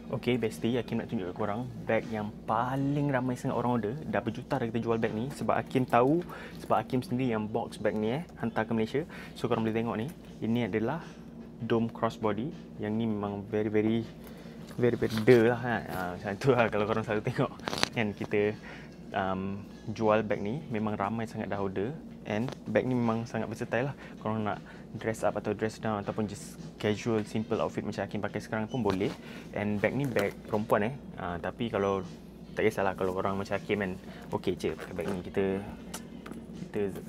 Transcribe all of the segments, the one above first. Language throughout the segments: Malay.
Okay, bestie, Hakim nak tunjuk ke korang bag yang paling ramai sangat orang order. Dah berjuta dah kita jual bag ni. Sebab Hakim tahu, sebab Hakim sendiri yang box bag ni hantar ke Malaysia. So korang boleh tengok ni, ini adalah dome crossbody. Yang ni memang very lah kan. Macam tu lah kalau korang selalu tengok kan, kita jual bag ni memang ramai sangat dah order. And bag ni memang sangat versatile lah. Korang nak dress up atau dress down ataupun just casual simple outfit macam Hakim pakai sekarang pun boleh. And bag ni bag perempuan tapi kalau tak kisahlah kalau korang macam Hakim kan, okey je pakai bag ni. Kita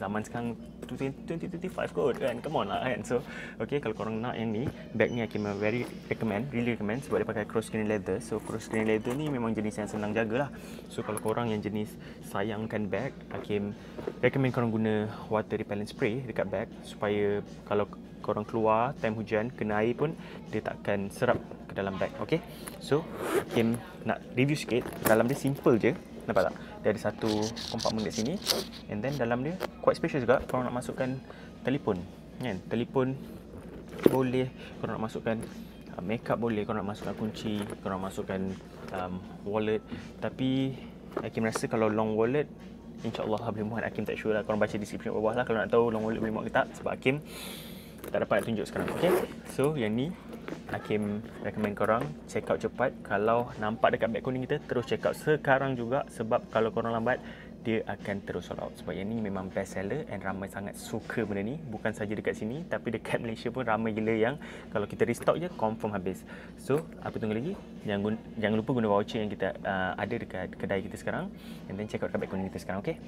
zaman sekarang 2025 kot kan, come on lah kan. So okay, kalau korang nak yang ni, bag ni Hakim really recommend sebab dia pakai cross grain leather. So cross grain leather ni memang jenis yang senang jaga lah. So kalau korang yang jenis sayangkan bag, Hakim recommend korang guna water repellent spray dekat bag supaya kalau korang keluar time hujan kena air pun dia takkan serap ke dalam bag. Okay, so Hakim nak review sikit. Dalam dia simple je, nampak tak? Dia ada satu compartment kat sini, and then dalam dia quite spacious juga. Korang nak masukkan telefon kan, telefon boleh, korang nak masukkan makeup boleh, korang nak masukkan kunci, korang nak masukkan wallet. Tapi Hakim rasa kalau long wallet InsyaAllah boleh muat. Hakim tak sure lah, korang baca description bawah lah kalau nak tahu long wallet boleh muat ke tak, sebab Hakim tak dapat nak tunjuk sekarang. Okay, so yang ni Hakim recommend korang check out cepat. Kalau nampak dekat bag kuning kita, terus check out sekarang juga. Sebab kalau korang lambat, dia akan terus sold out. Sebab yang ni memang best seller and ramai sangat suka benda ni. Bukan saja dekat sini, tapi dekat Malaysia pun ramai gila yang kalau kita restock je, confirm habis. So, apa tunggu lagi? Jangan lupa guna voucher yang kita ada dekat kedai kita sekarang. And then check out dekat bag kuning kita sekarang, okay?